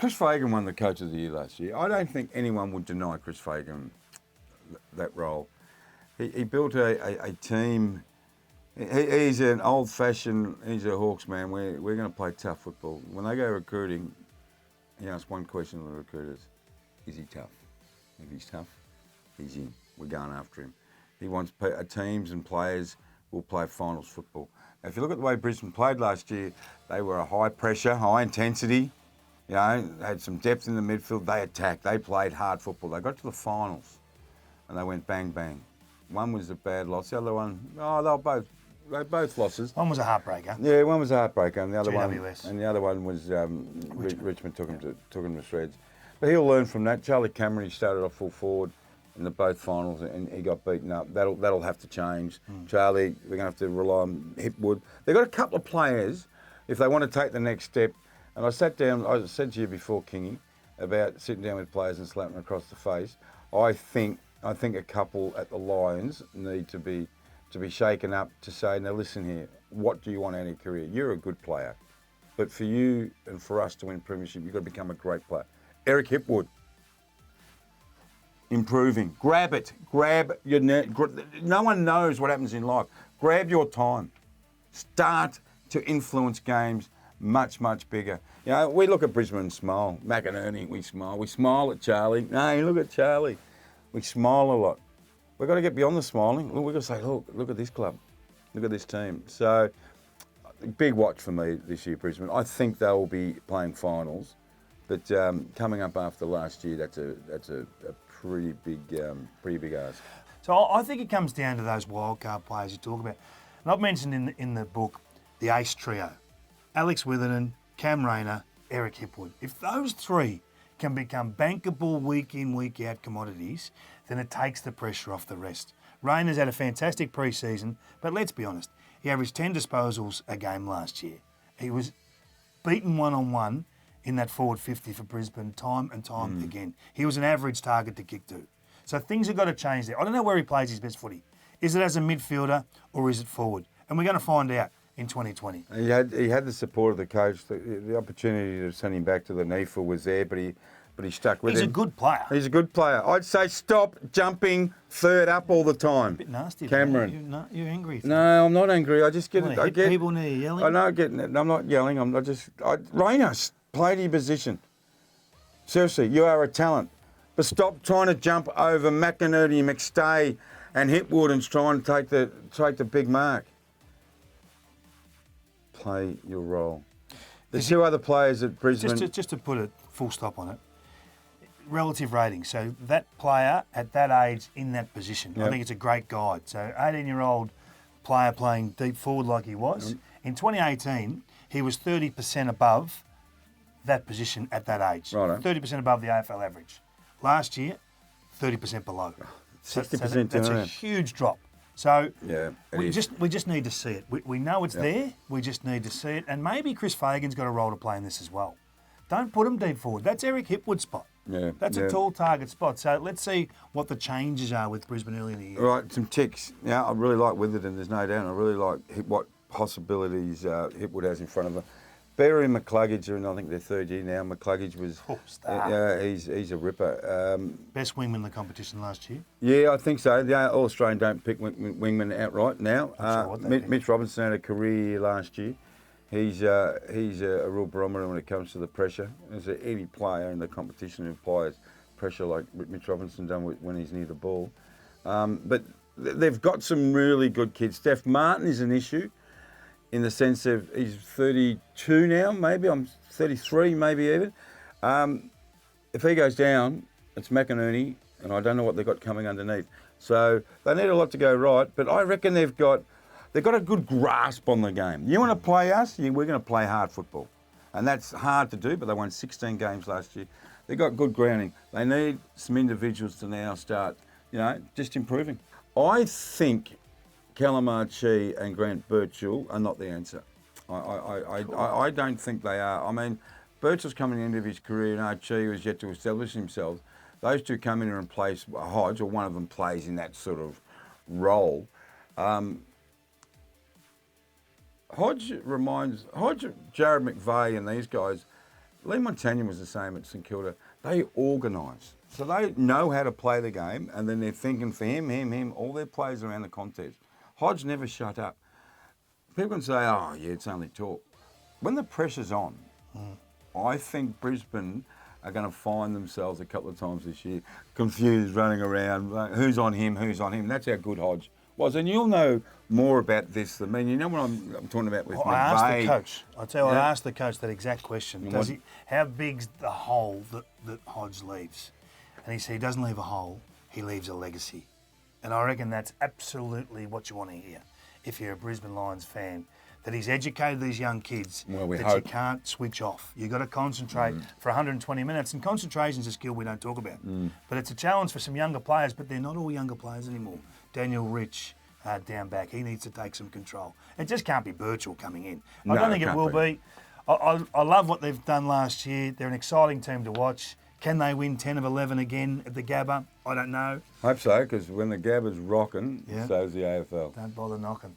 Chris Fagan won the Coach of the Year last year. I don't think anyone would deny Chris Fagan that role. He built a team. He's an old-fashioned, he's a Hawks man. We're going to play tough football. When they go recruiting, he asks one question to the recruiters: is he tough? If he's tough, he's in. We're going after him. He wants teams and players will play finals football. Now, if you look at the way Brisbane played last year, they were a high pressure, high intensity. You know, they had some depth in the midfield. They attacked. They played hard football. They got to the finals, and they went bang bang. One was a bad loss. The other one, they were both losses. One was a heartbreaker. Yeah, one was a heartbreaker, and the other one was Richmond took him to shreds. But he'll learn from that. Charlie Cameron, he started off full forward in both finals, and he got beaten up. That'll have to change. Charlie, we're going to have to rely on Hipwood. They've got a couple of players, if they want to take the next step. And I said to you before, Kingy, about sitting down with players and slapping them across the face. I think a couple at the Lions need to be shaken up to say, now listen here, what do you want out of your career? You're a good player, but for you and for us to win premiership, you've got to become a great player. Eric Hipwood, improving. Grab it. No one knows what happens in life. Grab your time. Start to influence games much, much bigger. You know, we look at Brisbane and smile. McInerney, we smile. We smile at Charlie. No, you look at Charlie. We smile a lot. We've got to get beyond the smiling. We've got to say, look at this club. Look at this team. So, big watch for me this year, Brisbane. I think they'll be playing finals. But coming up after last year, that's a pretty big ask. So I think it comes down to those wildcard players you talk about. And I've mentioned in the book the ace trio: Alex Witherden, Cam Rayner, Eric Hipwood. If those three can become bankable week in, week out commodities, then it takes the pressure off the rest. Rayner's had a fantastic pre-season, but let's be honest, he averaged 10 disposals a game last year. He was beaten one-on-one in that forward 50 for Brisbane time and time again. He was an average target to kick to. So things have got to change there. I don't know where he plays his best footy. Is it as a midfielder or is it forward? And we're going to find out in 2020. He had the support of the coach. The opportunity to send him back to the NEFA was there, but he stuck with him. He's a good player. He's a good player. I'd say stop jumping third up all the time. A bit nasty, Cameron. You're angry. No, I'm not angry. I just get it. I get people near yelling. I know, getting it. I'm not yelling. Rayner, play to your position. Seriously, you are a talent. But stop trying to jump over McInerney, McStay, and Hipwood and try and take the big mark. Play your role. There's two other players at Brisbane. Just to put a full stop on it, relative rating. So that player at that age in that position, I think it's a great guide. So 18-year-old player playing deep forward like he was. In 2018, he was 30% above that position at that age. Right. 30% above the AFL average. Last year, 30% below. 60%. That's a huge drop. So yeah, we just need to see it. We know it's there. We just need to see it. And maybe Chris Fagan's got a role to play in this as well. Don't put him deep forward. That's Eric Hipwood's spot. Yeah, That's a tall target spot. So let's see what the changes are with Brisbane early in the year. Right, some ticks. Yeah, I really like Witherden, there's no doubt. I really like what possibilities Hipwood has in front of him. Berry and McCluggage are in, I think, their third year now. McCluggage was, he's a ripper. Best wingman in the competition last year? Yeah, I think so. The All-Australian don't pick wingmen outright now. Mitch Robinson had a career year last year. He's a real barometer when it comes to the pressure. There's any player in the competition who applies pressure like Mitch Robinson done when he's near the ball. But they've got some really good kids. Steph Martin is an issue in the sense of he's 32 now, maybe. I'm 33, maybe even. If he goes down, it's McInerney, and I don't know what they've got coming underneath. So they need a lot to go right, but I reckon they've got a good grasp on the game. You want to play us? We're going to play hard football. And that's hard to do, but they won 16 games last year. They've got good grounding. They need some individuals to now start, just improving. I think Calamar Chi and Grant Birchall are not the answer. I don't think they are. I mean, Birchall's coming into his career and Chi was yet to establish himself. Those two come in and replace Hodge, or one of them plays in that sort of role. Hodge, Jared McVeigh and these guys, Lee Montagnon was the same at St Kilda. They organise. So they know how to play the game, and then they're thinking for him, all their players around the contest. Hodge never shut up. People can say, oh, yeah, it's only talk. When the pressure's on, I think Brisbane are going to find themselves a couple of times this year confused, running around, who's on him. That's how good Hodge was. And you'll know more about this than me. You know what I'm talking about with McVeigh. I asked the coach. I tell you, I asked the coach that exact question. How big's the hole that Hodge leaves? And he said he doesn't leave a hole, he leaves a legacy. And I reckon that's absolutely what you want to hear if you're a Brisbane Lions fan, that he's educated these young kids that you can't switch off. You've got to concentrate for 120 minutes. And concentration's a skill we don't talk about. But it's a challenge for some younger players, but they're not all younger players anymore. Daniel Rich, down back, he needs to take some control. It just can't be Birchall coming in. I don't think it will be. I love what they've done last year. They're an exciting team to watch. Can they win 10 of 11 again at the Gabba? I don't know. Hope so, because when the Gabba's rocking, so's the AFL. Don't bother knocking.